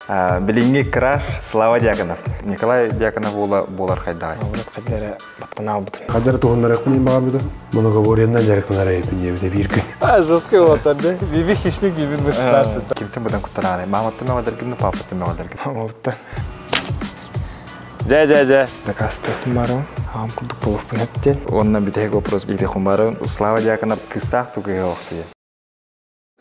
Билинги Краш, Слава Дьяконов. Николай Дьяконов болар хайдай. Аврат кадера баткана бут. Кадер тугуннар кuni багамды. Моно говоренна жаркнара эпинде бирке. Жесткий отарды. Биби хищник биби начинается. Кимтен будан кутараны. Маматты мегадеркин, папатты мегадеркин. Маматты. Жа. Накасты хумару. Ам кудук полух пунеттен. Онна битеге вопрос биде хумару. Слава Дьяконов кыстах туге оқты.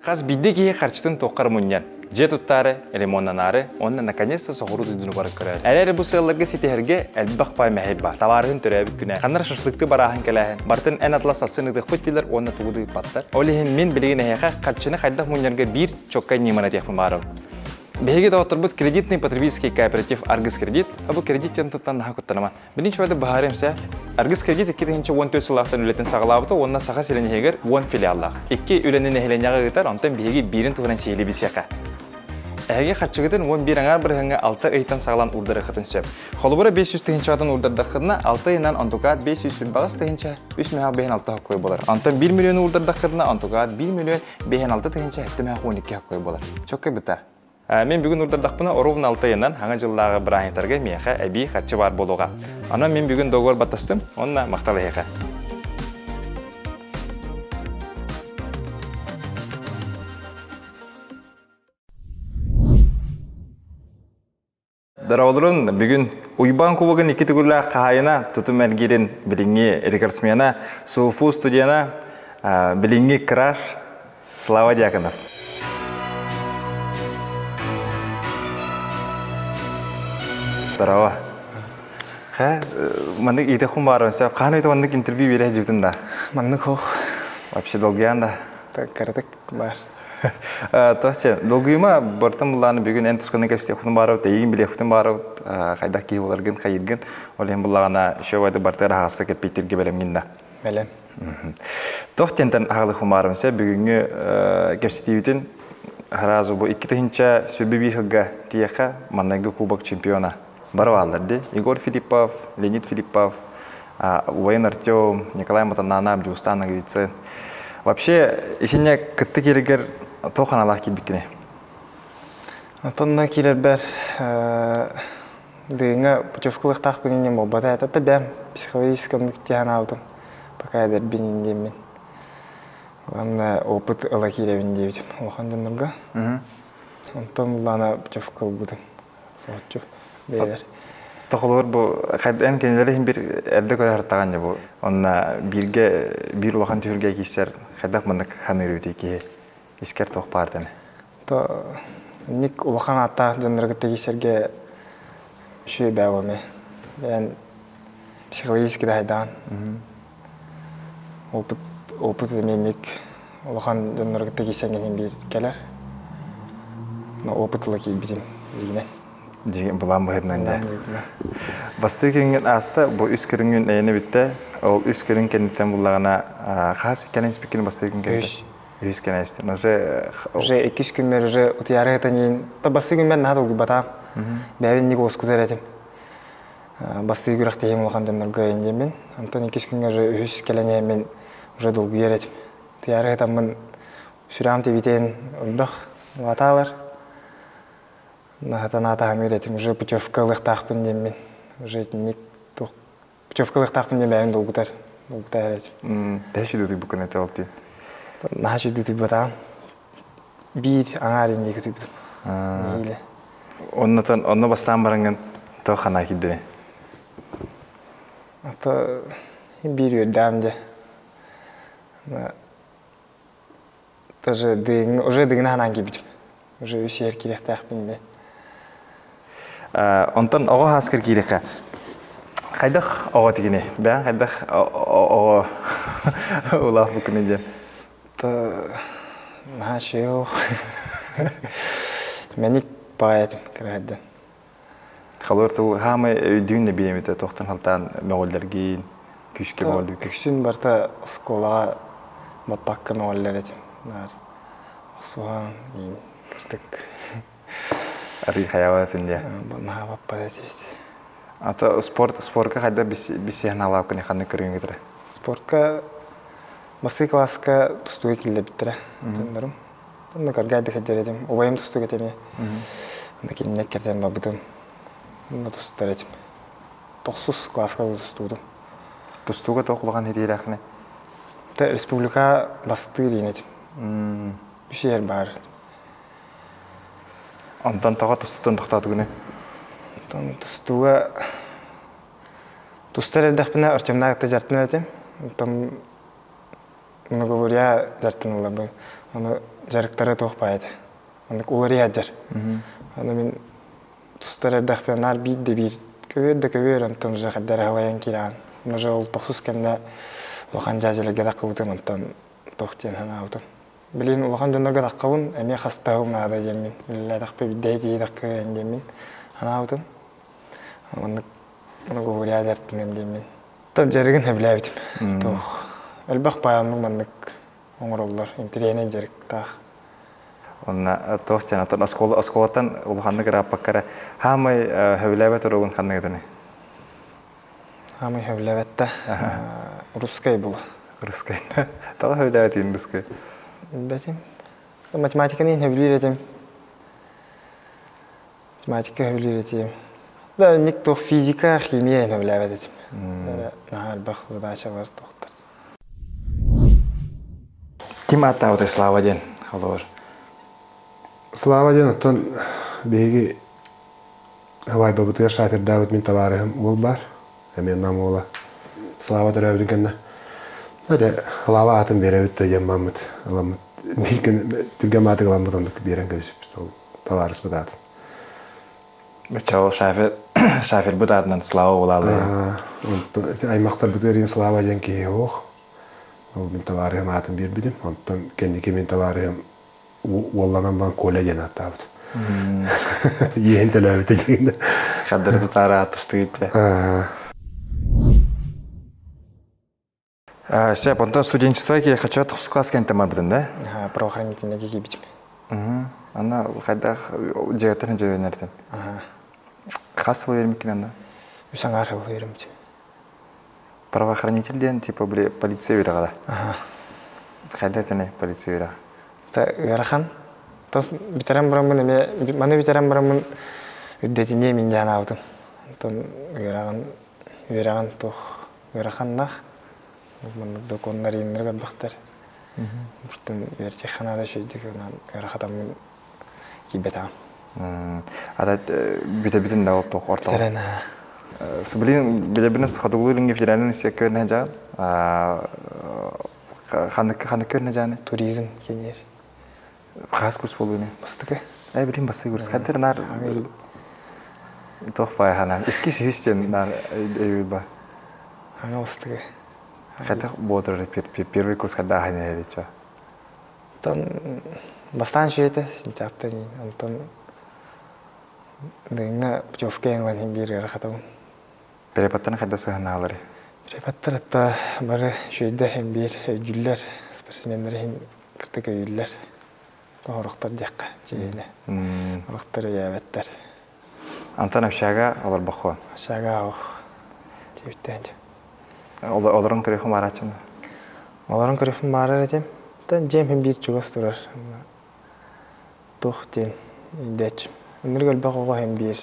Хас бидеге харчтын тоқар муньян. Же туттары, элемоннанары, онна наконец-то сохуру дүйдіні барып көрәді. Әлері бұл сыйлығы сетехерге әлбақ бай мәхейба. Таварығын төрәбік күнә. Қанар шашлықты барағын кәләхін. Бартын ән атлас асынығы құттилер, онна туғыды баттар. Олеген мен білеген әйеға қатшыны қайдақ мұньярға бір чоккай немана текпін барым. Беге да отырбыт кредитный потребительский кооператив Аргыс кредит, абы кредиттен тұттан наға күттанаман. Бірінші ойды бағаремсе, Аргыс кредит 2-тінші 14 сылақтан үлетін сағылабыты, онына саға селені егер 10 филиаллақ. 2 үленіне әйленяға ғытар, онтан беге бірін тұғынан сейлі бісеқа. Әге қатшығытын 11 аңар біріңі 6 ұйтан сағылан ұрдары қытын сөп. Қолыбыра 500 тегінші атын ұрдардаққыдына 6 ұйынан антуғат 500 сүрбағыз тегінші 3 меғақ 5-6 хаққой болар. Антан 1 миллион ұрдардаққыдына антуғат 1 миллион 5-6 тегінші 2 меғақ 12 хаққой болар. Чөкке біта. Мен бүгін ұрдардақпына ұрығын 6 ұйынан хаңа жылдағы бір аңетарға меға әбей қатшы бар болуға. Ана мен бүгін доғыр баттастым, онына мақталы еға. Дараулырын бүгін Уйбан кубығын 2 түгілі қағайына тұтым әлгерін біліңе рекордсмена Суфу студияна біліңе Краш Слава Дьяконов. Дарауа. Мандық еті құм барым сөп. Қаны өйті мандық интервью бере жүктін да? Мандық оқ. Вообще долгиян да? Кәрдік бар. Тоқче, долгүйма бұртын бұлланы бүгін ән тұсқаны кәпсте құтын барып, тәйгін біле құтын барып, қайдақ кей оларғын, қайырғын. Ол ең бұллағана шөбайды бартыр ағасты кәппейтерге бәлемген да? Бәлем. Тоқтентен ағылы құм барым сөп, бүгінгі кәпстейбітін ғаразы бұл 2-тігінші сөбі бейхілгі тияқа маннайғы кубок чемпиона. Барвалдарды. Егор Филиппов, Леонид Филиппов, Уэйн Артем, Николай Матананаб, Джустан Нагвицин. Вообще, ешіне күтті келігер тоқан алақ келбеккіне? Тонна келер бәр. Дыңа путевкылық тақпыненен бұл бата әтті бәм психологическом нүктеғын алдым. Пока әдір бененден мен. Главное, опыт ала келебін дейбін. Олқандан нұрға. Онтан бұлана путевкыл бұдым. Соғытчу. Тоқылыр бұл қайдан кенелері бір әрді көрі артаған не бұл. Онына бір ұлақан түрге кейсер қайдақ мұндық қаныр өтеке ескер тоқ бардыны. Ник ұлақан аттақ жандырғытты кейсерге үші бәу өме. Бән психологически дайдан. Опыт еменік ұлақан жандырғытты кейсерген бір келер. Опытылы кейбірім дегенен. Деген бұлан бұхырынан да. Басты көрінген аста, бұл үс көрінген әйені бітті. Ол үс көрінген кәнеттен бұлағына қағас кәлін спекені басты көрінген кәнді? Үс кән әйістен. Уже 2-3 күнмер, уже ұтыяры ғытан ең. Басты күнмер нағады олғы батам. Бәуін неге осы күзер әдім. Басты көріқті ең олған дәміргі әйінден мен. Антон 2-3 күнге уже үс кәлін әйін уже долғы ер әдім. Ұтыяры ғытан мен сүрам тебетен ұлдық баталар. Нахатаната говорит, уже путевкалых тахпын демен, уже ник путевкалых тахпын демен бәйін долгутар әлет. Тәші дөті бүкін әті алты? Нахаши дөті бұтам. Бір аңарен декі түбітім. Онны бастан барыңын тоқана кедіне? Бір өрдәмде. Уже дыңын ханан кебітім. Уже өсі еркелек тахпын де. Онтан оғы хаскер кейліқі. Қайдақ оғы тегіне? Бән қайдақ оғы ұлақ бүкіне де? Нағашы оғы. Мәнік бағайатым кірғадды. Қалуыр тұғы ғамы өйдігін де бейеметі тоқтан қалтан мәғолдерген күшке мәғолды? Күшін барта ұсколаға матпаққа мәғолдер етім. Ақсуған ең кірдік. Арғы қаяватын де? Наға баппады әтесті. Ата спортқа қайда бісеғін алап көне қанды көрген кетірі? Спортқа басты классқа тұстуға келді біттірі. Онда қарғайды қәдер едім. Обайым тұсту кетеме. Накиннек кертен бабытым. Тустар этим. 9 класска тустудум. Тустуга тоқлаған хедиерақны. Республика бастыр енет. Үш ер бар. Онтан таға тустудан тоқтады күні? Тустуга... Тустар ердақпына өртемнағықты жартын өтем. Много буря жартын ұла бұл. Оны жарықтары тоқпайды. Оны улары яджар. Оны мен тустар ердақпына бейді бір көбер, онтан жақаддар алайын кераған. Оны жол 9 кәнді улахан жажылырға даққыбытым, онтан тоқтен хана аутым. Білейін улахан жонырға даққыбын, әме қастағым нағада жемін. Білі дақпы биддейді даққы әндемін хана аутым. Оны көбірия жартын әмдемін. Тан жарығын әбілі әбітім. Тоқ. Әлбақ баянның маңдық оңыр олар. Интерейнен жарық тақ. Онна тоқ жана тан осколаттан улаханны кірап баққара хамай хөбіләбет ұрығын қанны кедіні? Хамай хөбіләбетті русскай бұл. Русскай. Тағы хөбіләбет ең русскай? Бәтім. Математиканы хөбілер етем. Математика хөбілер етем. Да, нек тоқ физика, химия хөбіләбет етем. Әлбақ задачалар тоқтар. Ким аттауды Слава ден? Олар? Слава ден, оттан бейгі Хавай бабытыға шафер Давыд мен табарығым ол бар. Әмен намы ола. Слава дыр әудің кәнна. Өте, лава атын бері өтті ем мамыд. Bir gün tüge matı kalan burandık bir yere gözüp tavarız bu dağıtın. Çoğu şafir bu dağıtından slava olalı. Aymakta bu derin slava yenki yok. Ben tavarım atın bir bilim. Ondan kendi kimin tavarım ollanan ben kola yen hatta. Yiyen televizyon çekinde. Kadar tutarı atıştı gitti. Сеп, онда студенчество ке хочу 9 класс кенте мардым, да? Правоохранительный ке битим. Ана хайда жегеттен жегенерден. Хас верим кинанда. Усаңар верим. Правоохранительден типа бли полиция вирагада. Хайда тене полиция вирага. Та ярахан. Тас битерем барамын эме, маны битерем барамын үддетине мен жана алдым. Тон яраган тох яраханнах. Мен законнар иннерге бактар. Бутун вертиханада шөйдик онан ярахатамын кибетам. Ада бите-битен да тох орто. Терена. Сублин билебинес хадулулинге федеральный секторне жа. Ханнык көрне жаны. Туризм кенер. Хас курс болуны. Бастыгы. Билим басы курс. Кадер нар тох бай хана. 200 нар эйба. Ага бастыгы. Хотя бодр первый курс когда ханя реча. Тон бастан шуйте сентябрьтен антон дыңа путевка лан бир ярахатам. Перепаттан когда сыгыналары. Перепаттарта бары шуйдер hem бир жүллер спортсмендер хин кыртык өйлөр. Тоорохтар жакка жегене. Орохтар ябеттер. Антон общага алар бахо. Общага ох. Жебиттен. Оларын көрөхүм арачын. Оларын көрөхүм барар этем. Тан жем бир чугас турар. Тохтен индеч. Өнөргөл багого hem бир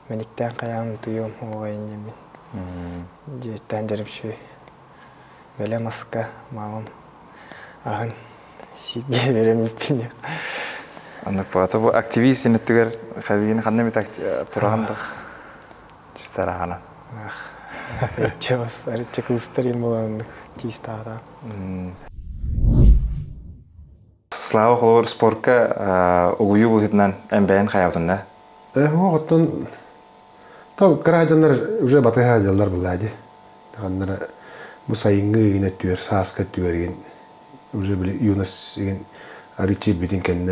мениктен каян туюм огайын жем. Жеттен жарып шүй. Беле маска мамам. Агын сиге берем иппине. Андык бата бу активист инеттигер хабигин кандай метак турганда. Чистара хана. Чевас, арчекулстарин болан тистара. Слава холор спортка угую булhitнан эмбен хаябын да. Оттон тау граждандар уже батыга жаллар булады. Ганнара мусайынгы гине түер саска түерген уже били юнас ген аричи битин кен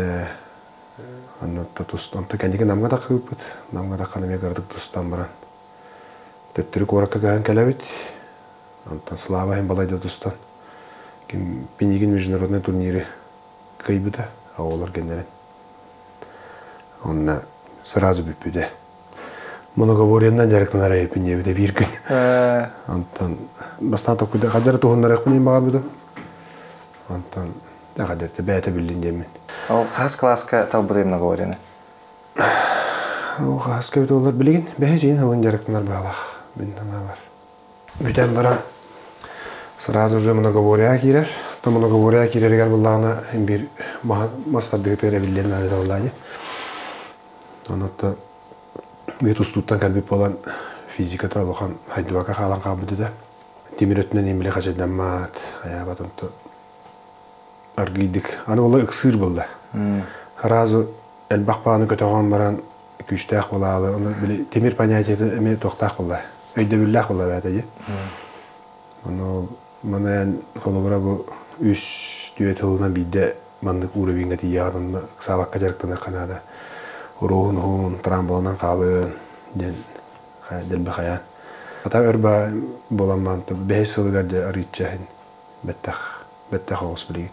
анна татустан та кендиге намга да кыпыт. Намга да канаме гардык тустан баран. Төттүрүк оракка гаан келебит. Антон Слава hem балайды тустан. Ким пинигин международный турнири кайбыта, а олар генерен. Онна сразу бүппүдө. Много говореннан жарыктан арай пинебиде бир күн. Антон бастан токуда кадер тугуннарак пинем бага бүдө. Антон да кадерте бәте билдин демен. Ол кас класска талбыды много говорены. Хаскебет олар билеген, бәһе жейін хылын жарықтынар бағалақ. Мен тана бар. Бүтен баран сразу уже многовория кирер. То многовория кирергер боллағына бір мастарды көпері білдерін әлі олады. Онытты бет ұстуттан кәлбеп болан физиката олған хайдыбақа қалан қабыды да. Темір өтінен емілі қажайдан мат. Аябат онты аргидик. Аны олай ұқсыр болды. Сразу әлбақпағаны көтіған баран күштәк болалы. Темір понятиеті әме тоқтақ болды. Өйді білләк болды бәтәді. Мана ән қолыбыра бұл үш түйет ғылынан бейді мандық урабинға тияғанын қысабаққа жарықтаны қанады. Руғын, трамболынан қалын, дәлбі қаян. Ата өрба боламан, бәйс сылығарды аритчахын бәттәқ оғыз білеген.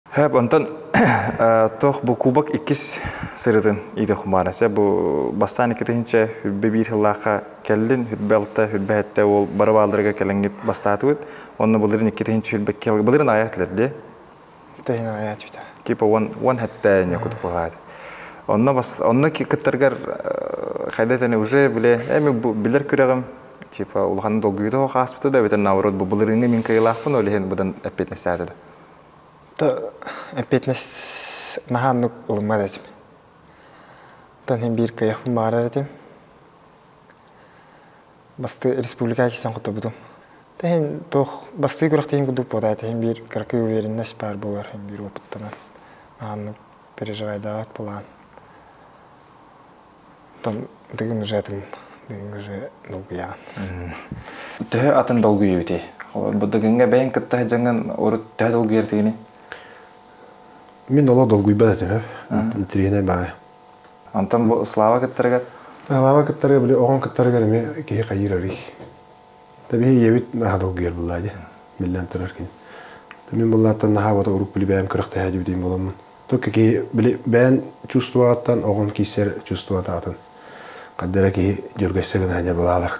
Хэп, онтан тоқ бұл кубак иккис сырытын иді құмарасы. Бұл бастан екетінше хүббе бір хыллаққа кәлін, хүббе алта, хүббе әтті ол бары балдырға кәлінгет бастаты өт. Онны бұлырын екетінше хүббе кәлгі. Бұлырын аяқтылар, де? Тәйін аят өйті. Типа он әтті әне күтіп бұғады. Онны кіттіргер қайдатыны уже біле, әмі білер көрегім. Типа ұлғаны долгүйді оға аспыты да, бәтін наурод бұл бұлырыңы мен кайылақпын, олеген бұдан әппетнес сәдіді. Әппетнес мағанлық ұлымад әтім. Тәнен бір каяқпын бағарар әтім. Басты республика кесен құты бұдым. Тәйін тоқ басты көріқ тейін күдік бұда әтім бір кіркі өверіннәс бар болар, бір опыттанар. Мағанлық переживайдағат болған. Дығын ұжы әтім, дығын ұжы долгыяған. Түхі атын долгүйі өте. Бұдығынға бәйін күтті жаңын ұры түхі долгүйі ертігіне? Мен ола долгуй бәд әтім, үтірігіне бәғай. Антон бұл Слава күттірігер? Слава күттірігер біле, оған күттірігер әме кейі қайыр әрі. Табиғи ебет наға долгүйер бұллайды, білден тұрар кен. Мен бұллаттан наға бота ұрып білі бәйім күріқті әді бітейін боламын. Только кейі бәйін чувствуаттан, оған кейсер чувствуаттан. Қаддара кейі жүргәсігін әне бұлалар.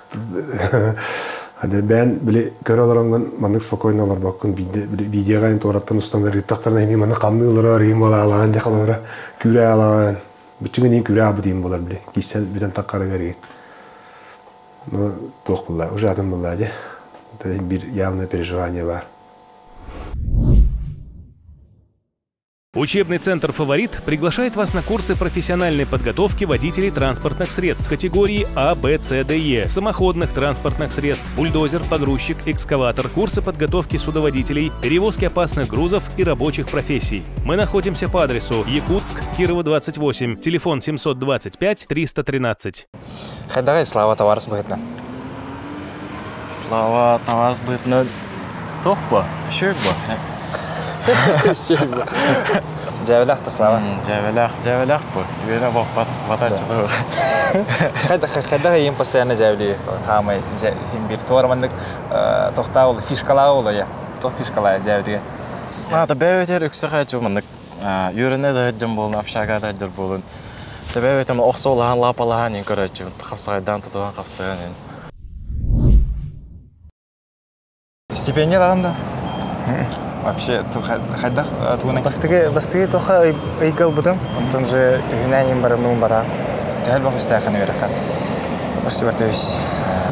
Хадыр бән біле көрі оларыңын маңдық спокойны олар баққын видеоға ен тоғыраттан ұстандар реттақтарына еме маңдық қамны олар ең бола алаған жақал олар күрі алаған бүтчіңін ең күрі абы дейін болар біле кейсен бүтін таққары кәрген. Тоқ бұлла, ұжы адым бұлла де. Bir явное переживание бар. Учебный центр «Фаворит» приглашает вас на курсы профессиональной подготовки водителей транспортных средств категории А, Б, С, Д, Е, самоходных транспортных средств, бульдозер, погрузчик, экскаватор, курсы подготовки судоводителей, перевозки опасных грузов и рабочих профессий. Мы находимся по адресу Якутск, Кирова, 28, телефон 725-313. Хайдагай Слава товарс быгытна. Слава товарс быгытна тохба, шөк ба. Жәвелақ та Слава. Жәвелақ бұл. Үйені бақпат, батарчылығы. Қайдағы ең постоянно жәвелі қамай, бір туармандық тоқта олы, фишкалағы олы, тоқ фишкалағы жәвеліге. Бәуетер үксі қайчы мұндық. Үйіріне де әджім болын, апшаға да әджір болын. Бәуетем оқсы олаған, лапалаған ең көрәтші. Қапсағайдан тұтуған қапсағайдан ең. Стипендия алғанда? Вообще, хайдах тугунай? Бастыгы тоха ыйгыл будым, онтон же гүнәйін бары мұң бара. Тәхіл бақ үстәйқаны веріққа? Тапашты бар тәуіс.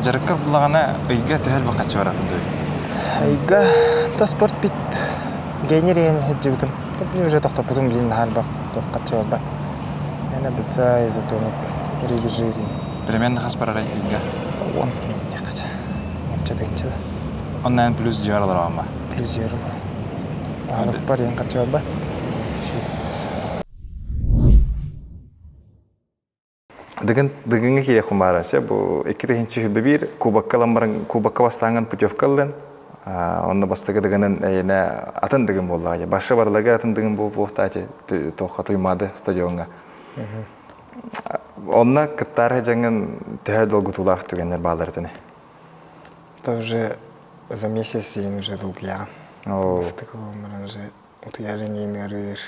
Жарыққар бұлағана ыйға тәхіл бақ қатшы баратын дөй? Ыйға та спорт бит гейнер ен хеджі будым. Білін уже тоқта будым білін хал бақ тоқ қатшы бар бат. Яна білса изотоник, рейгі жири. Переменді қас барар ыйға? Он мен не қача. Онча. Оннан плюс жарылар оған ба? Плюс жарылар. Алып бар ең қатшы бар бат. Дығынғы кейде құмбарын, бұл 2-ші хүлбі бір кубакка бастаңын путевкалдың. Онны бастығы дығынын әйіне атын дығын болды. Башы барлығы атын дығын болуқты әте тоққа тұймады стадионға. Онна күттары жаңын түхі долгутулақ түгенлер бағдардыны? Это уже за месяц ен уже долгияған. Бастығы олмаран уже ұтыярын ен әрір.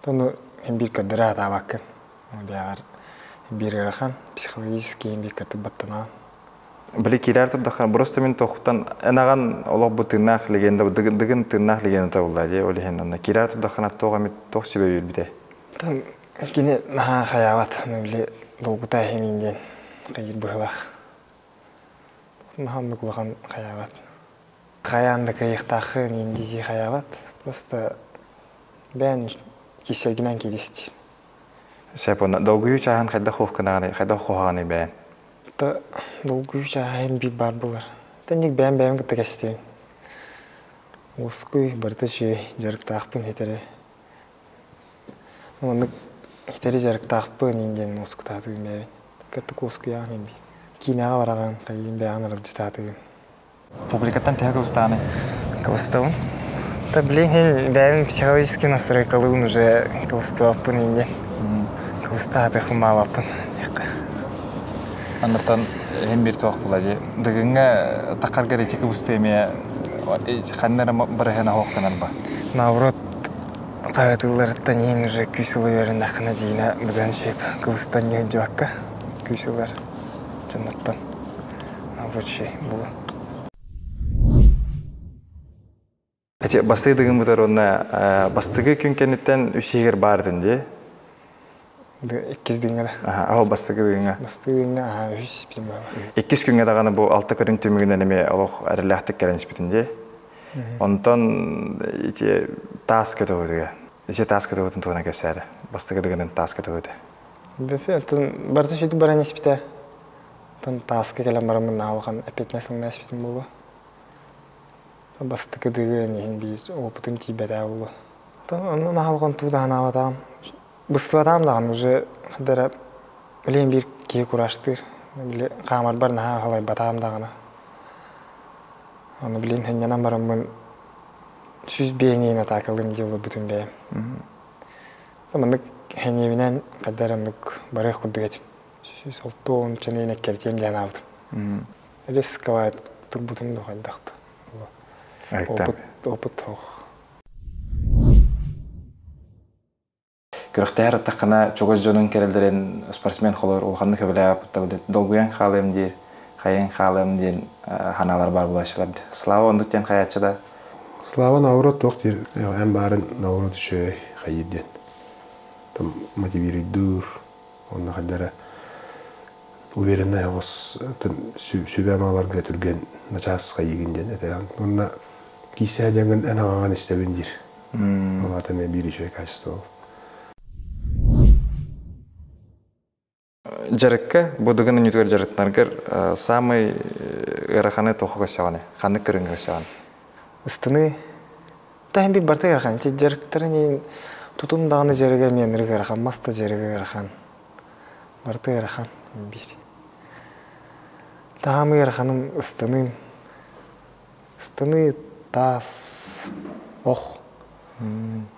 Тоны бір көдірі атабақын. Bir arakan psikolojik bir katı battana. Beli kirar turdakan, burası min toxtan enagan olaq bu tırnak legenda, dıgın tırnak legenda oldu diye öyle hendan. Kirar turdakan toğa mit tox sebebi bir de. Там кине на хаяват, набли долгута хеминден кайыр быхлах. Нахамны кулахан хаяват. Хаянды кайыктахы ниндизи хаяват. Просто бән кисергинен келистир. Сепона долгую чахан хайда хохканаганы, хайда хохаганы бән. Та долгую чахан би бар булар. Тәник бән кытыгастен. Оскуй бартычы жарыктахпын хетере. Оны хетере жарыктахпын инден оскутаты бән. Кыртык оскуй ягын би. Кинага бараган кайын бән арыдыстаты. Публикаттан тәгә устаны. Кавстон. Да блин, бән психологически настройкалын уже кавстаппын инден. Кавстаты хумалаппын. Аннан hem bir toq buladı. Dığınga taqargar etiki usteme xannara barahana hoqtanar ba. Наоборот, qayatıllardan yen уже küsülülerin akına jina bugan şep kavstan yen joqqa küsüler. Jannattan. Наоборот şey bu. Bastığı dığın butar ona bastığı gün kennetten üşeğir bardın diye. İkiz dığınga da. Aha, bastığı dığınga. Bastığı dığınga, aha, üç ispitim var. İkiz günge dağını bu altı körün tümüğünden eme Allah arılahtı gelen ispitin diye. Ondan iti tas kötü oldu ya. İti tas kötü oldu tuğuna kepsaydı. Bastığı dığının tas kötü oldu. Befe, ondan barda şöyle baran ispite. Ondan taskı gelen baramın alğan epet nesliğinde ispitim bolu. Bastığı dığın yen bir oputun tibede oldu. Ondan alğan tuğdan avatam. Быстыватам даган уже дара билем бир кие кураштыр. Биле камар бар на халай батам дагана. Аны билен хеннан барамын. Сүз бейнене такылым дело бүтүн бе. Тамандык хеневинен кадаранык бары куддыгат. Сүз олтон ченене келтем ден алдым. Рисковать турбутум да халдакты. Опыт тох. Кырыктар тақына чогоз жонун керелдерен спортсмен холор улханны көбөлөп табылды. Долгуян халым ди, хайын халым ди ханалар бар булашылар. Слава ондуктен хаячыда. Слава наоборот тоқтир, эм барын наоборот үшө хайыден. Там мотивируйдур, онна кадара уверенный авос сүбәмаларга түрген начас хайыгинден эте. Онна кисе деген эн аган истебиндир. Ала теме бир үшө качество. Жарыкка будуган нютгар жарыттаргар самый эраханы тохого сяганы, ханы көрүнгө сяганы. Ыстыны тайм би барта ярахан, те жарыктарын тутум даганы жарыга мен ярахан, маста жарыга ярахан. Барта ярахан бир. Тамы яраханым ыстыны. Ыстыны тас ох.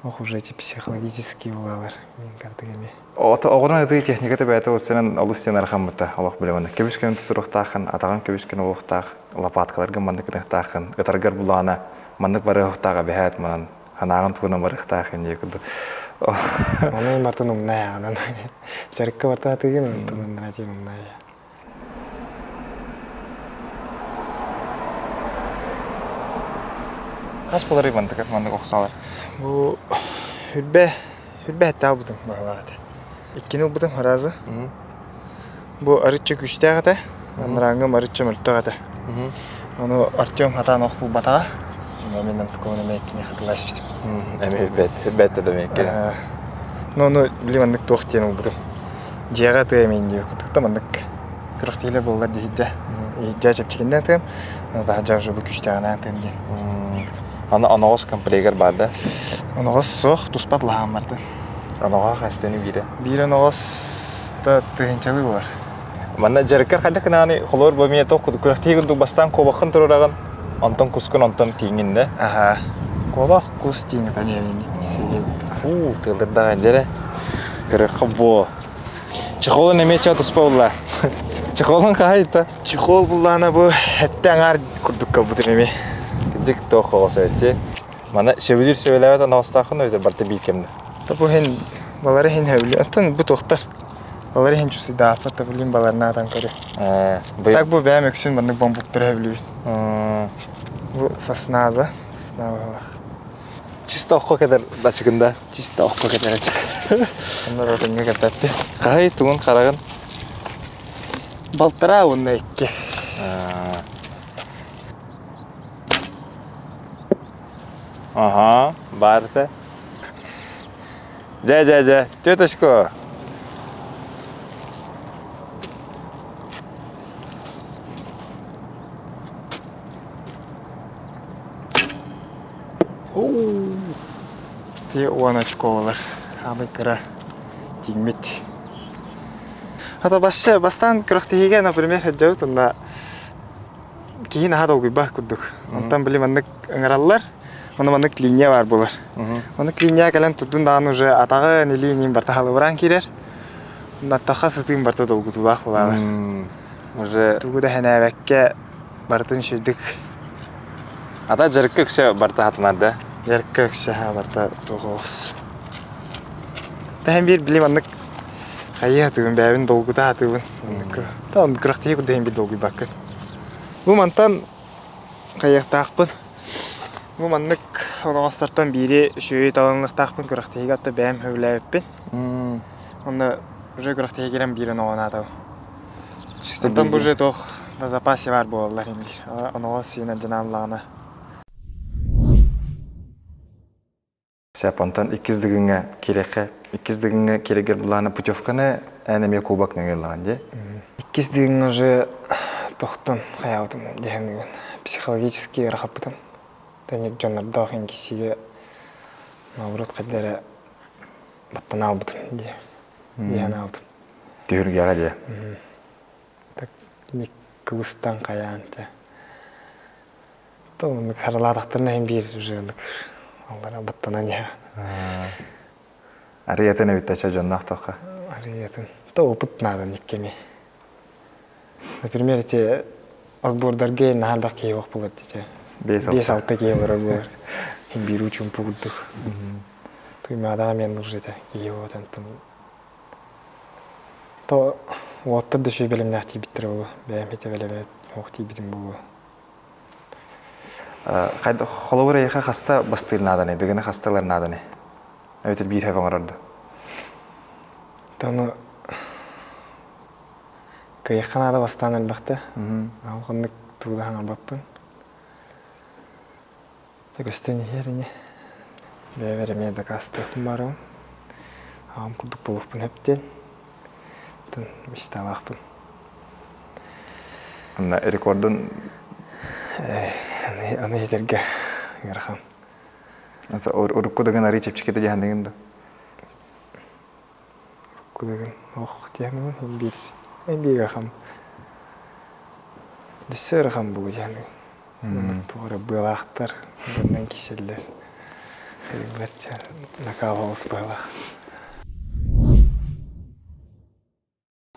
Ох уже эти психологические улалар мен картыгеме. Оғыран әдігі техникаты бәйті өсінен олыстен арқан бұтта, Аллах білемені. Көбіскені тұтырықтақын, атаған көбіскені олықтақ, лапаткаларға мандық нықтақын, ұтарғар бұлағына мандық бары ұқтаға бәйт мұнан, ханағын туғынан бары ұқтақын дей күді. Оны мартын ұмнай ағынан. Жарыққа барта атыген ұнтығын нәтен ұмнай. Қас болары мандық оқсалар? Бұл хүрбә әтті бұдым бағалағады. Иккені бұдым разы. Бұл арытчы күшті ағады, аныраңым арытчы мүлтті ағады. Оны Артем хатан оқ бұл батаға. Менен тұқуыны мәйкіне қатылайсы бітім. Әме хүрбәтті да мәйкі. Оны білім андық тоқ тен ол бұдым. Жеға тұғамейін дейі күрдікті мандық күріктейлер болылар дейді. Жа жепчекенден тұғым, daha жа ұжы бұл күшті ағынан тұғым дейін. Анағыз комплегер барды? Анағыз соқ, тұспат лаған барды. Анаға қастені бире? Бире анағыз да тұғынчалы болар. Манна жарыққар қайда қынағаны қолыр бөмейе тоқ күді күріқтей күлді бастан қобақын тұрырағын, антон күскін антон тиіңінде? Аха, қобақ күс тиіңі тәнеуінде. Тылдырдаған жәрі күріққа бұ. Чықолын әме ча тұспа ұлла? Чықолын қайда? Чықол бұллағына бұ әтті аңар күрдікқа бұдыр әме. Жик тоқы оса өтте. Мана сөйлер сөйләвет анағыстақын өйді барты бейкемді. Табу хен балары хен хәулі. Антон бұ тоқтар. Балары хен чүсі даапа табылын баларына атан көрі. Так бұ бәм өксін бандық бомбуктыр хәулі. Бұ сасназы. Сасна бағалақ. Чисто оққа кәдір дачығында. Чисто оққа кетер ачык. Онда отынға кететті. Қай туын қарағын? Балтыра онда екке. Ага, барды. Жа. Тетушко. Те 10 очко олар. Абай кыра тигмит. Ата бастан кырыктыйге, например, хаджаут онда кейін аға долгуй бақ күрдік. Онтан білім аннык ыңыралылар, оны маннык линия бар болар. Оннык линия кәлін тұрдың дағын уже атағы нелейінен барта халы бұран керер. Онда аттақа сытығын барта долгу тулақ болалар. Тугуда хәнәбәкке бартын шүйдік. Ата жарыққа күші барта хатынарды? Жарыққа күші барта тоғыз. Тәхен бір білім аннык қайы атығын бәбін долгуда атығын. Та онды күріқтігі күрдеген бір долгуй бақын. Бұл мантан қайықтақпын. Бұл маннык оңастартан бері шөйет алынлықтақпын күріқтігі атты бәм өйләуіппен. Онды уже күріқтігі керем бірін оған атау. Онтан бұл же тоқ на запасе бар болалар емгер. Оңығы сүйін әджінанлағына. Сәп онтан икіздігіңе керегер бұланы путевканы әнеме кубак нөңелаған де? Икіздігің уже тоқтан қаяудым дегенігін. Психологически рахаппытым. Тәнек жонларда оқын кесіге наоборот қаддары баттан албытым деген алдым. Түйіргеға де? Так, нек күгістан қаянты. Тоғын қараладықтарына ең бір уже аллара баттана не. Ариятын өйттәші жоннақ тоққа? Ариятын. То опыт надо некеме. Например, те отбордарге нахалдақ кей оқ болар дете. 5-6 кей олар болар. Ең бір учын пұғылдық. Туймадаға мен ұжеті кей оғытын. То оғыттар дөші білімнәқ тей біттір олу. Бәйім ете білімет оқ тей бітім болу. Холовыр аяқа қаста бастығын наданы, дегені қасталар наданы? Өйтір бір хайфан орарды? Тоны кайыққан ада бастан әлбақты. Алғындық туғыдаған албаппын. Көстен еріне. Бәйбәрі меді қастықпын баруын. Ағым күрдік болуқпын өптен. Тын мешталақпын. Анна рекордын? Аны етерге ғырхан. Урукку деген ари чепчикеті дегенді енді? Урукку деген оқ дегенді ең бір ғырхан. Дүсі ғырхан бұл дегенді. Туғыры бұйлақтар, бұндан кеселдер. Берче накава ус байлақ.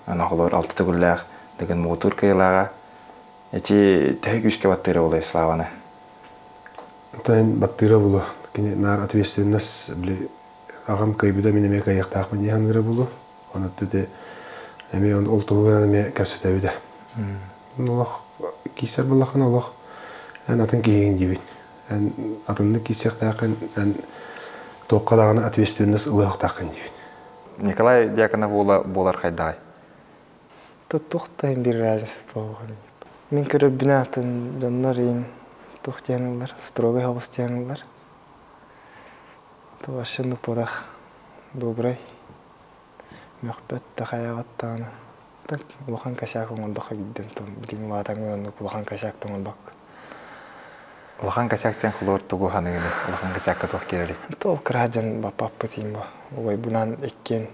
Ана қолар алты түгілләғ деген мұғытур кайлаға. Эти тәйік үшке баттыры олай славаны? Тәйін баттыры болу. Нар ответственность ағам көйбіда менеме каяқтақпын дегенгі болу. Онатты де әме ол тұғығын әме кәпсетәуі де. Олақ кейсер болақын олақ атын кейген дейбін. Атынды кейсектақын тоққалағына ответственность ұлықтақын дейбін. Николай Дьяконов болар қайдағай? Тоқтайын бір разница болғаны. Мен көріп біне атын жанлар ең тоқ дейінілер, строгай хабыс дейінілер. Тоғашынды подақ добрай. Мөқбетті қаяғаттағаны. Улахан кәсәк оңылдыққа бидден тұн. Білген ватаңын улахан кәсәк тұңыл бақ. Улахан кәсәктен құлыр тұғуған егені, улахан кәсәкқа тоқ керелі? Тол кіражан бапаппы дейін ба. Олай бұнан иккері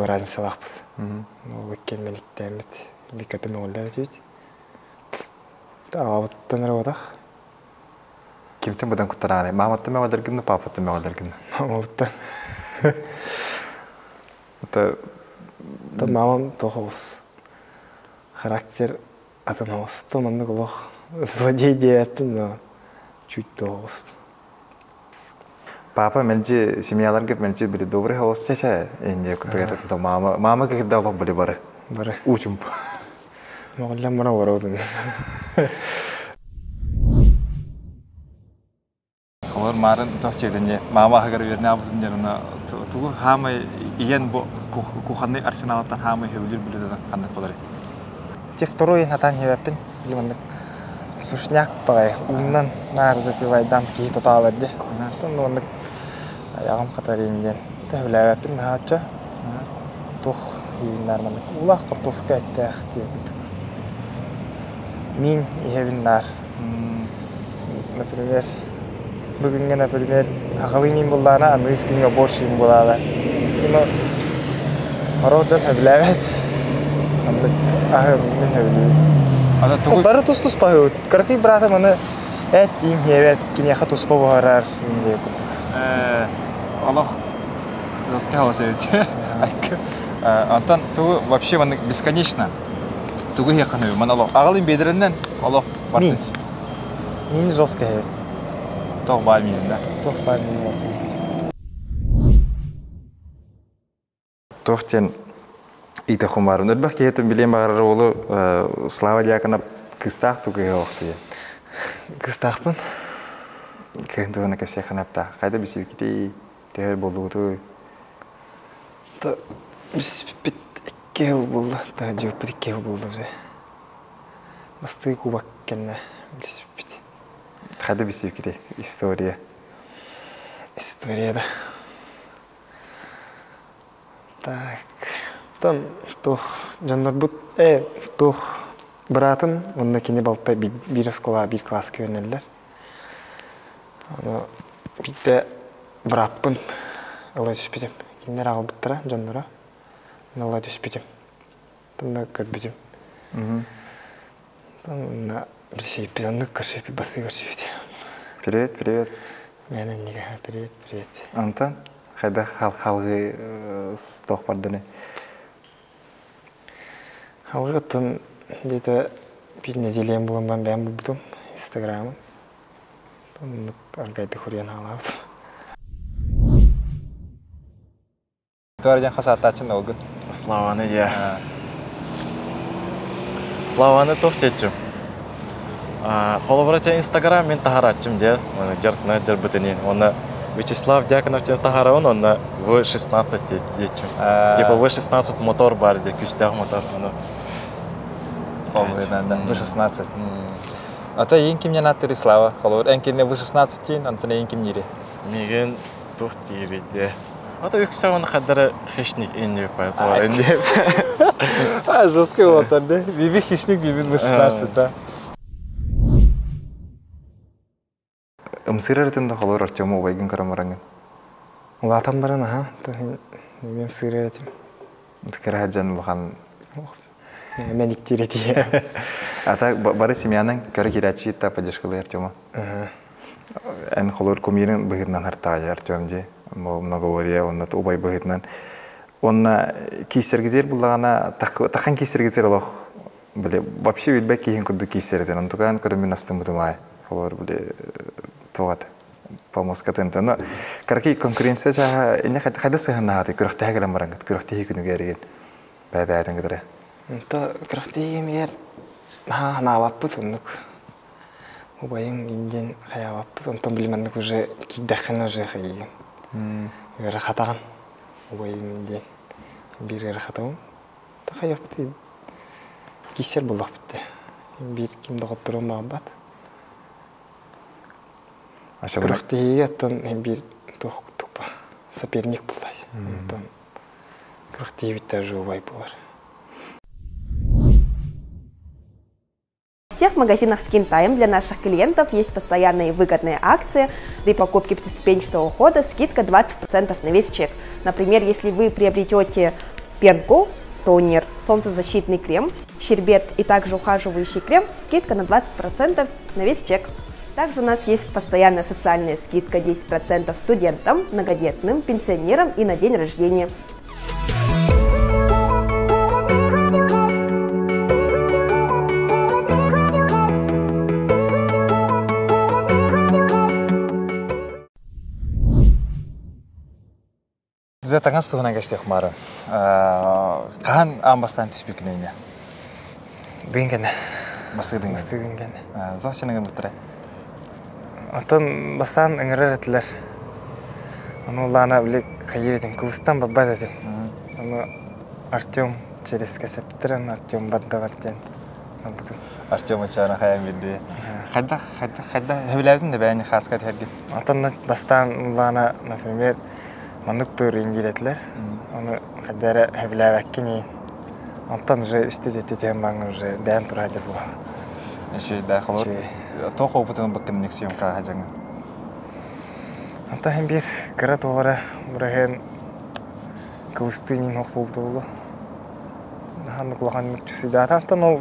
разница лақпыз. Ол иккен мен иктәмет. Бекеті мәңілдер дейді. Ауыттан рауадақ. Кемтен бұдан күттараны? Маматты мәғалдар гінді, папатты мәғалдар гінді? Маматтан. Мамам тоғыз. Характер атын ауыз. Томанды құлық. Злодей дейәттім, но чуть тоғыз. Папа менчи семьялар кеп менчи бири добрый хауыз чаша энде күтөгөр. Мама кекде алып били бары. Бары. Учум. Моголлам мана баруудун. Холор марын тохчедене мама хагар верне абутун жарына тугу хамай иен бу куханны арсеналаттан хамай хөвлүр билден кандай болар. Те второй натан хевеппин. Лимандык. Сушняк пагай. Умнан нар запивай дан ки тоталадде. Тон ондык ягам катаринген. Тәвләвеппин хача. Тух юннар мандык. Улах картоска әттәх дип. Мин иевиннар. Например, бүгүнгө, например, агалы мин буллана, аныс күнгө борч мин булалар. Буну ародан хәбләвет. Андык ахыр мин хәбләвет. Ада тугу Бары тус пахут. Каркый брата маны эт дин хевет кине хатус по барар инде кут. Аллах рассказал себе. Антон, тугу вообще маны бесконечно. Тугу яханы маны Аллах агалым бедереннен Аллах бартынс. Мин жестко хевет. Тох бар мин да. Тох бар мин ортине. Тохтен ита хумарын. Өтбәк кетем билем багыр олу Слава Дьяконов кыстах тугы вакыты. Кыстахпын. Кендуна кепсе ханапта. Кайда бисип кити тер болду ту. Та бис бит кел булды. Та жоп бит кел булды же. Басты кубак кенне бис бит. Кайда бисип кити история. История да. Так. Тон тух жандар бут тух братым онда кине балта бир школа бир класс көнеллер. Аны битте браппын алай түспедим. Кинер агыл биттера жандара. Алай түспедим. Тында көбүдүм. Тында бирси пизанды кашып басы көрсөйт. Привет, привет. Менен неге привет, привет. Антон, кайда халгы сток бардыны. Халгытын где-то bir nedeleyim bulan ben buldum Instagram'ı. Onu argaydı kuryan ağladım. Tuarjan hasataçın olgun. Славаны я. Славаны тохтечим. Холобрача Инстаграм мен тахарачым де. Оны жаркна жарбытынен. Оны Вячеслав Дьяконов тахарауын, оны V16 дечим. Типа V16 мотор бар де, күстәк мотор. V16. Ата ең кимнен аттыры Слава. Холобр ең кимне V16 дейін, антына ең ким нере? Меген тохтири де. Ата үксәгән хәдәре хишник инде пай инде. Жесткий отарды. Биби хищник, биби V16 да. Сырырытында холор Артёму байгын карамараңын. Улатам баран, аха. Мен сырыратым. Тикер хаджан булган. Мен иктиретия. Ата бары семьяның көрө кирачи та поддержкалы Артёма. Эн холор кумирин быгырнан хартага Артёмди. Много говоря, он на убай быгырнан. Он кисергидер булгана тахан кисергидер лох. Биле вообще билбек кийин курду кисерден. Он туган көрөмүн астын бутумай. Холор биле тугат помоскатын тана карки конкуренция жа эне кайда сыгынады күрөктөгө бараңыт күрөктөгө күнүгөрген бабадан гыдыр Та крахтыгы мер наваппы сондук убайым инден хаяваппы сонтон билмендик уже киддахына же хай рахатаган убайым инден бир рахатаган та хаявпты кисер булдак битти бир ким докторум багат Крахтыгы аттан бир тукпа соперник булай. Антон крахтыгы битте же убай булар. В всех магазинах Skin Time для наших клиентов есть постоянные выгодные акции. При покупке пятиступенчатого ухода скидка 20% на весь чек. Например, если вы приобретете пенку, тонер, солнцезащитный крем, щербет и также ухаживающий крем, скидка на 20% на весь чек. Также у нас есть постоянная социальная скидка 10% студентам, многодетным, пенсионерам и на день рождения. Зетаңа стугана гастек мары. Кахан амбастан түспекінейне? Дынгене. Басы дынгене? Басы дынгене. Зоқчаныңын бұттырай? Атын бастан ыңырар этилер. Аны улана билек кайыр этим кыбыстан баббат этим. Аны Артем через кесептерен Артем бардаваттен. Артем очана хаям билди. Хайда хевлазым да бәйни хаска тергет. Атын бастан улана, например, мандык тур индиретлер. Аны хадара хевлаваккини. Антан уже үстө жетем баңы уже бәйн турады бу. Эше да холор. Тох опытын баккын съемка хажаңа. Антан бир кара тоора бурахен кысты мин хок болду. Наханы кулахан чүсүдө антан ол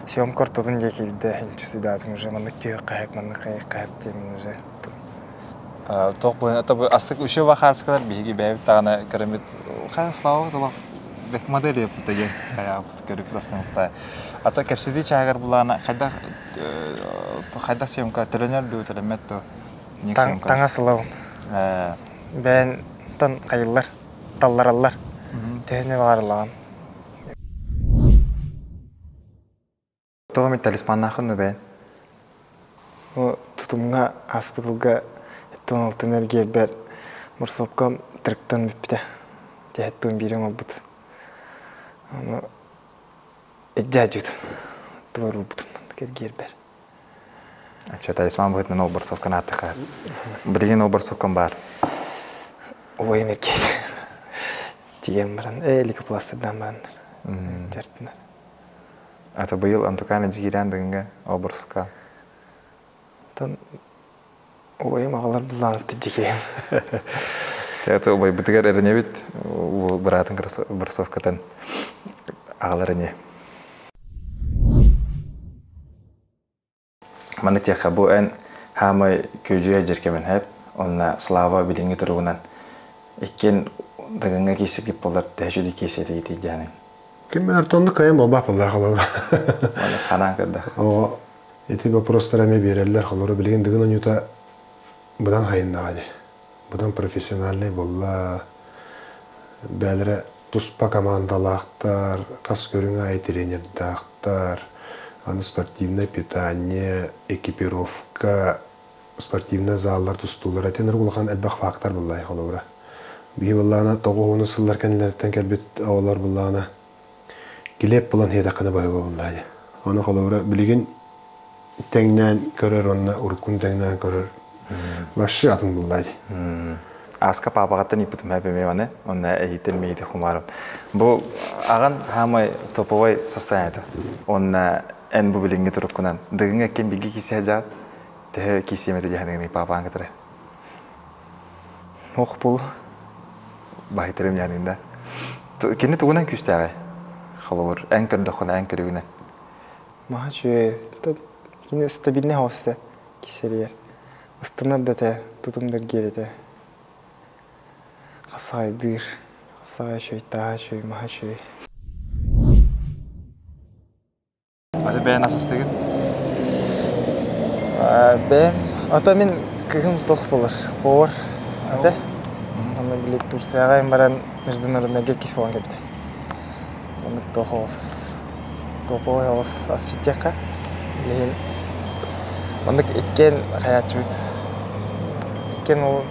съемка ортодун жекибде чүсүдө уже мандык кайык дейм уже. Тох бу атабы астык үшө вахаскалар биги бәйбит тагына керемет хаслау тала бек модели футеге кая көрүп тастан. Ата кепсиди чагар булана хайда съемка тренер ду телемет то таңасылау. Бән тан кайыллар, таллараллар. Төһөнө барлаган. Тогы талисманнахын бән. Тутумга аспиталга тон энергия бер мурсопкам тирктен бипте. Тәһәттүн бирем абут. Аны эджәҗүт. Туру бут. Кергер бер. Ача талисман будет на оборсовка на таха. Билген оборсовкам бар. Ой мекет. Тием баран элик пластырдан баран. Жартына. Ата быйыл антуканы жигиран дегенге оборсовка. Тан ой магалар буланып жигем. Тәте бай битгәр эрнебит у братың оборсовкадан агаларыне. Маны теха бу эн хамай көжүгө жеркемен хеп, онна слава билинги тургунан. Эккен дагынга кесип болар тәҗүди кесети дейдәне. Кем артонды кайым болбап болла халар. Маны ханан кырда. О, эти вопростарами берелер халары билген дигин онюта будан хайыннагы. Будан профессиональный болла. Бәлре туспа командалактар, кас көрүнгө ай тренердактар. Спортивное питание, экипировка, спортивный заллар тустулар. Это нургулхан элбах фактор буллай халора. Би буллана тогоны сыллар кенлерден келбит авалар буллана. Килеп булан хедакына байга буллай. Аны халора билген теңнән көрөр, онна уркун теңнән көрөр. Башы атын буллай. Аска папагаттан ипутум хәбеме ваны, онна әйтелмейди хумарым. Бу аган хамай топовой состояние. Онна эн бу билинге туруккунан дыгынга кен биги киси хажат те киси эмете жаханыңны папаң кетире. Ох бул Бахитерем янында. Кенне тугунан күстәгә. Халавыр эн көрдөхөн эн көрүгүнөн. махачу та кине стабильный хауста кисерер. Ыстынап да те тутумдар герете. Хасай дыр. Хасай шойта шой махачу. Аты бәйін асастығын? Бәйім, ата мен кігім тоқ болыр. Повар, ата. Оны білек Турцияға баран международныйға кес болған кепті. Оны тоқ оғыз. Топовой оғыз ас жеттеққа. Білейін. Оны еккен қаят жүд. Еккен ол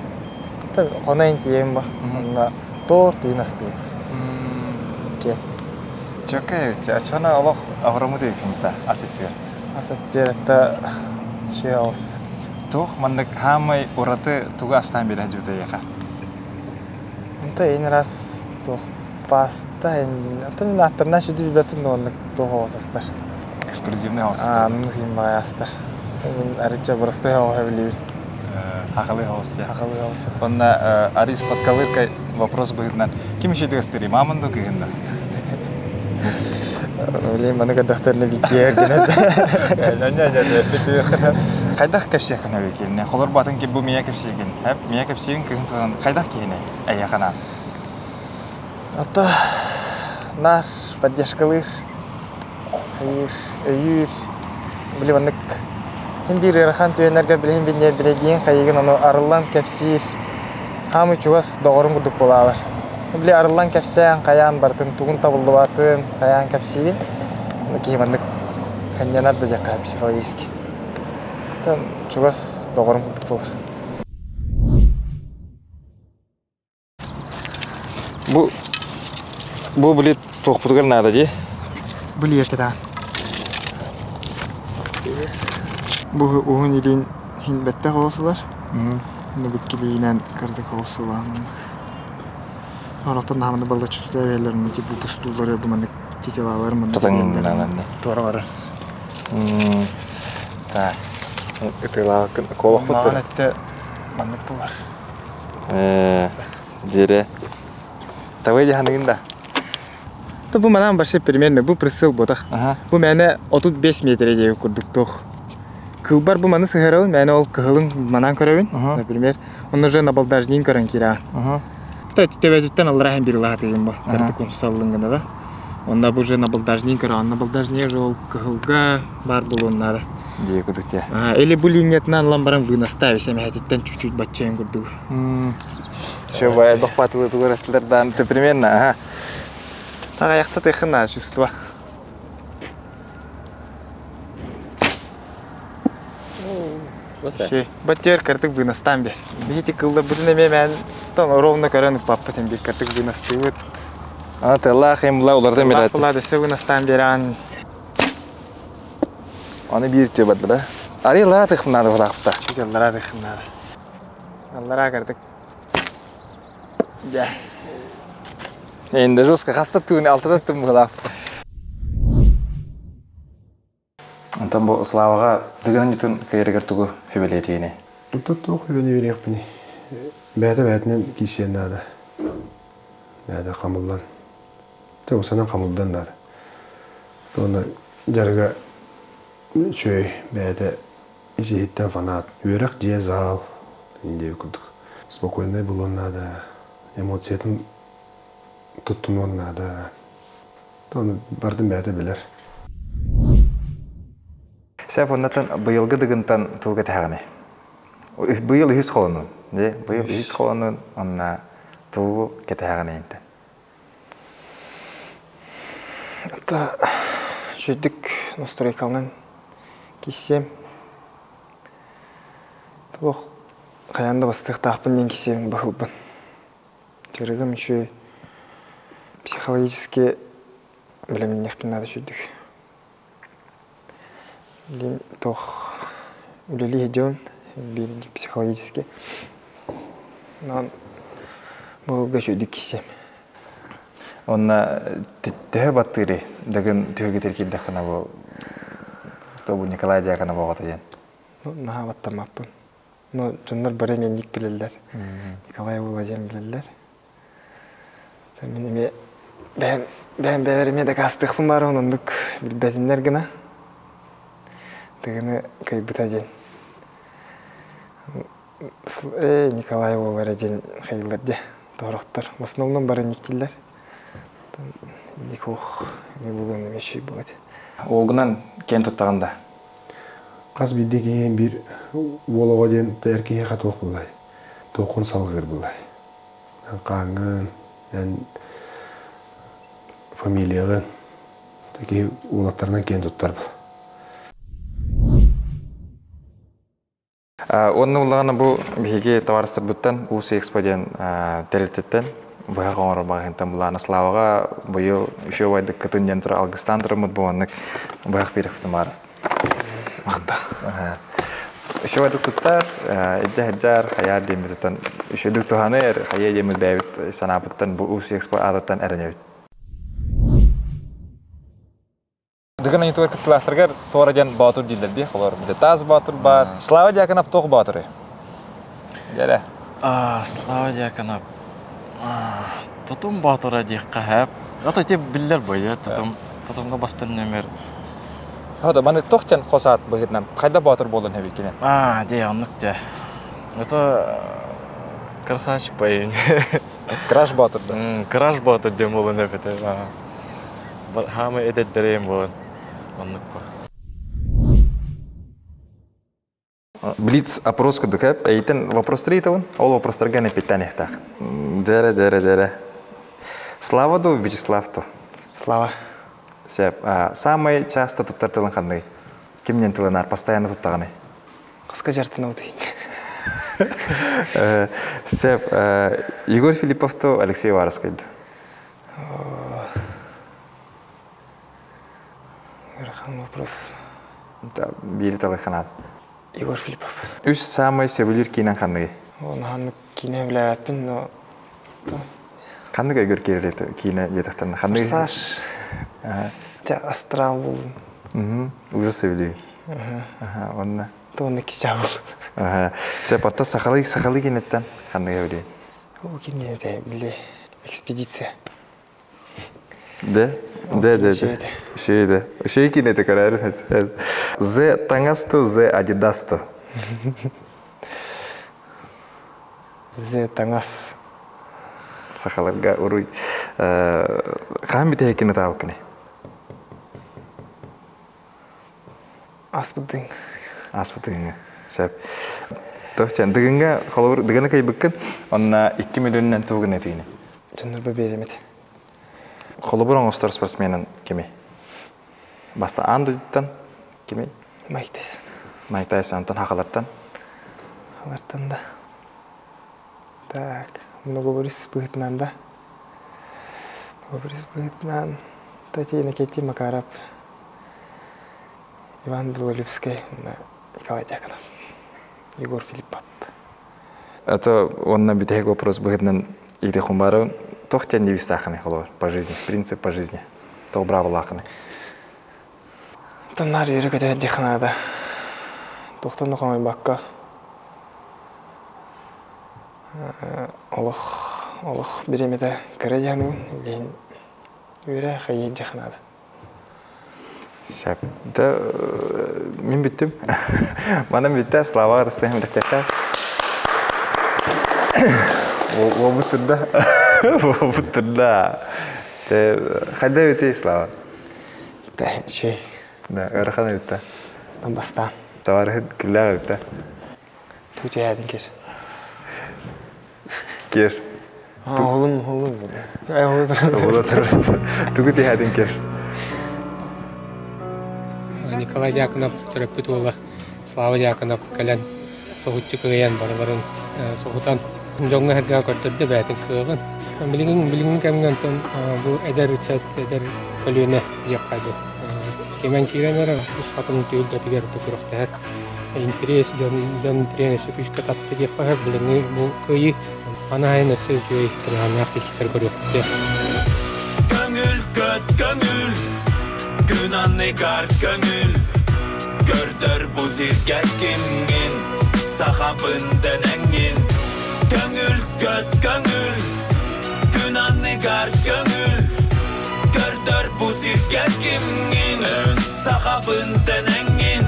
қонайын тием ба. Оны тор түйін астығыз. Еккен. Чокай, ачана Аллах авраму дейкімді асеттер. Асеттер әтті шей ауыз. Тух мандык хамай ураты туга астан беле жүте яка. Онта эң раз тух паста атын аттарна шүдү битен онны тух осастар. Эксклюзивный хостастар. Мухим баястар. Мен арыча просто я хавли. Хакалы хостя. Хакалы хостя. Онна арис подкалырка вопрос быгынан. Ким шедегестери мамынды кыгында? Оле маны кадактарны битер генет. Кайдах кепсехана бекене. Холор батын ки бу мия кепсеген. Хәп мия кепсеген кыгынтан кайдах кене. Аякана. Ата нар поддержкалыр. Хайыр, өйүр. Биленик. Хим бир рахан төнәргә билен бинне билеген кайыгын аны арылан кепсир. Хамы чугас догорун будук болалар. Биле арылан кепсән каян бартын тугун табылды батын каян кепсиген. Киймандык ханянар да жакка психологически. Тан чугас доғырым күндік болыр. Бұл білет тоқпытығыр нады де? Бұл ерке таған. Бұл оғын елейін хин бәтті қоғысылар. Бұны бүткелейінен кірді қоғысылағын. Орақтан намыны балда чүтті әвелерін бұл пұстулары бұманы тетелалары мұны Тұтың туара бары. Үтілағы қолық бұтты? Маған әтті маңдық болар. Дере. Тавай деханығында? Бұл манан башы примерно, бұл прысыл бұдақ. Бұл мәні 35 метр едегі күрдік тоқ. Кыл бар бұл маны сығырауын, мәні ол кығылын манан көрәуін, например. Оны жа набалдажнейін көрін кераған. Төбәтіттен алырағын бір лаға тегін бұл, кәрді күнсалылыңғында да. Онда бұл жа набалдажнейін көрәуін, набалдажнейін жол кығылға бар бұл оннады. Дей күдікте. Или бұл линиятынан ламбаран вынастави, сәмі әтеттен чуть-чуть батчайын күрдігі. Шо бай бақпатылы тұғыраттылардан примерно, Тағы аяқта тайқына чувства. Батер картык вынастан бер. Бейте кылда бүтін әме мән ровно көрініп баппытын бек картык вынасты өт. Тәлі қаймыла олардан берәді. Бұла десе вынастан беран. Оны берітте бәді да? Ари лара тықынады құдақпыта? Біз аллара тайқынады. Аллара картык. Дә. Енді жосқа қаста түгіне алтыда түм құдақпыта. Онтан бұл Славаға дүгінен үтін кәйіргер түгі хүбелетігіне? Ұлтат тоқ хүбені берек бұны. Бәді-бәдінен кейсен нады. Бәді қамылдан. Тоғысанан қамылдан нады. Оны жарға чөй бәді изейттен фанат. Өрек же зал. Инде күдік. Спокойный болуын нады. Эмоциятын тұттымын нады. Оны бардың бәді білер. Сәп оннатын бұйылғы дығынтан тұлға тәғіне. Бұйыл үйіз қолының. Бұйыл үйіз қолының онна тұлғы кәтәғіне енді. Это жүйдік настройкалынан кесем. Тұлық қаянды бастық тақпын ден кесем бұғылбын. Жүрігім үші психологически білімнен еқпін нады жүйдік. Лин тох үлелі едеуін, бейінді психологически. Нан бұлға жүйдік кесем. Онна түхі баттыры, дәгін түхігі теркелді қына бұл Тобу Николай Дьякона бағыты ден? Наға баттамаппын. Но жондар бары мен ник білелер. Николай Владимир білелер. Бән бәверіме де қастықпын бар, онындық білбәтіндер гына. Дегені кай бұта ден. Николай олар ден қайылар де. Тоғырақтар. В основном бары никтелер. Никох не болуын емеші болады. Оғынан кен тұттағында? Қаз білді кейін бір олуға ден тәркеге қатуық бұлай. Тоқын салғыр бұлай. Қаңын, фамилияғын. Теке олаттарынан кен тұттар бұл. Оның ұлағаны бұл бейге товарыстар бұттан, ұсы эксподен тәрілтеттен, бұға қоңыр бағынтан бұлағаны Славаға бұйыл үші ойды күтінден тұры алғыстан тұры мұд бұғанық бұғақ берік бұтым бары. Мақта. Үші ойды тұттар, әджар, қаяр деймі тұттан, үші дүк тұғаны әр, қайа деймі бәйбіт сана бұттан бұл ұсы экспо адаттан әріне өт. Дүгін әйті өткіт қылақтырғар тоғыраден батыр дейділді, қолар бұды таз батыр бар. Слава Дьяконов тоғы батыры? Гәрі? Слава Дьяконов. Тұтым батыры дейік қағап. Ото теп білдер бойы, тұтымға бастан нөмір. Хода, маны тоқтен қосат бұғытнан, қайда батыр болын әбекене? Дей, анық де. Ото красавчик бойын. Краш батырды? Краш батыр дем болын әбеті. Хамы едет дәрейім болын. Анық ба. Блиц опрос күдік, әйтін вопростыр етуін, ол вопростарға нәпеттен ектақ. Жәрі. Слава ду, Вячеслав ту? Слава. Самый часто туттар тылын қандай? Кімнен тылынар, постоянно туттағаны? Қысқа жартына өтейін. Сәп, Егор Филипповты Алексей Варас қайды. Рахан вопрос. Бері талы қанат. Егор Филиппов. Үш самый сөбілер кейінен қандығы? Оны ханны кейіне біләтпін, но... Қандығы Егор кейіне жетіқтен? Форсаж. Астрал бұл. Уже сөбілі. Онына? Тоны кича бұл. Сәп, атта сақалы кейінеттен қандығы білі? Ол кейінеді біле экспедиция. Да? Шейді. Шей кейінеті көрәрі. Зе таңасту, зе адидасту. Зе таңас. Сақаларға ұруй. Қаған біте екені тағы көне? Аспыдың. Аспыдың. Сәп. Тоқчан, дығынға кай бүккен, онына 2 миллионнан туғын етігіне? Жөнірбі беремеді. Қолыбыр оңыстар спортсменін кеме? Баста андыдыттан кеме? Майк Тайсон. Майк Тайсон, антон хақаларттан? Хақаларттан да. Так, многоборис бұғытынан да. Многоборис бұғытынан. Татьяна Кетти Макаров. Иван Белолюбский, Николай Дьяконов. Егор Филиппов. Это он на битых вопрос бұғытынан иді құмбары. Тоқтен не вистақаны қолуар по жизни, принцип по жизни. То браво лақаны. Тонар үйрі көте диханада. Тоқтан ұқамай баққа. Олық беремеді кірі яның. Үйрі қайы диханада. Сәп. Мен біттім. Манам бітті, слава ғадыстайым үліктәкті. Ол бұттырда. Ол бұттырда. Қайда өте, Слава? Да, шөй. Да, өріқаны өтті. Донбастан. Тавары күлләғі өтті. Түте әзін кеш. Кеш. Олын. Олы тұрды. Түгіте әдін кеш. Николай Дьяконов төрөппүт уола Слава Дьяконов кэлэн соһутчу кыйан барбарын соһутан жоңга херга көрдөрдө бәтин кыгын билигин кемген тон бу эдер чат эдер көлүнө якайды кемен киренер үс хатын түйүлдө тигер тукурактар интерес жон тренер күчкө татты деп бар билиги бу кыйы ана айна сөзү тырана хистер көрөктө көңүл көт көңүл gün annegar gönül Gördür bu zirgetkinin Sahabından engin Gönül göt gönül Gün annegar gönül Gördür bu zirgetkinin Sahabından engin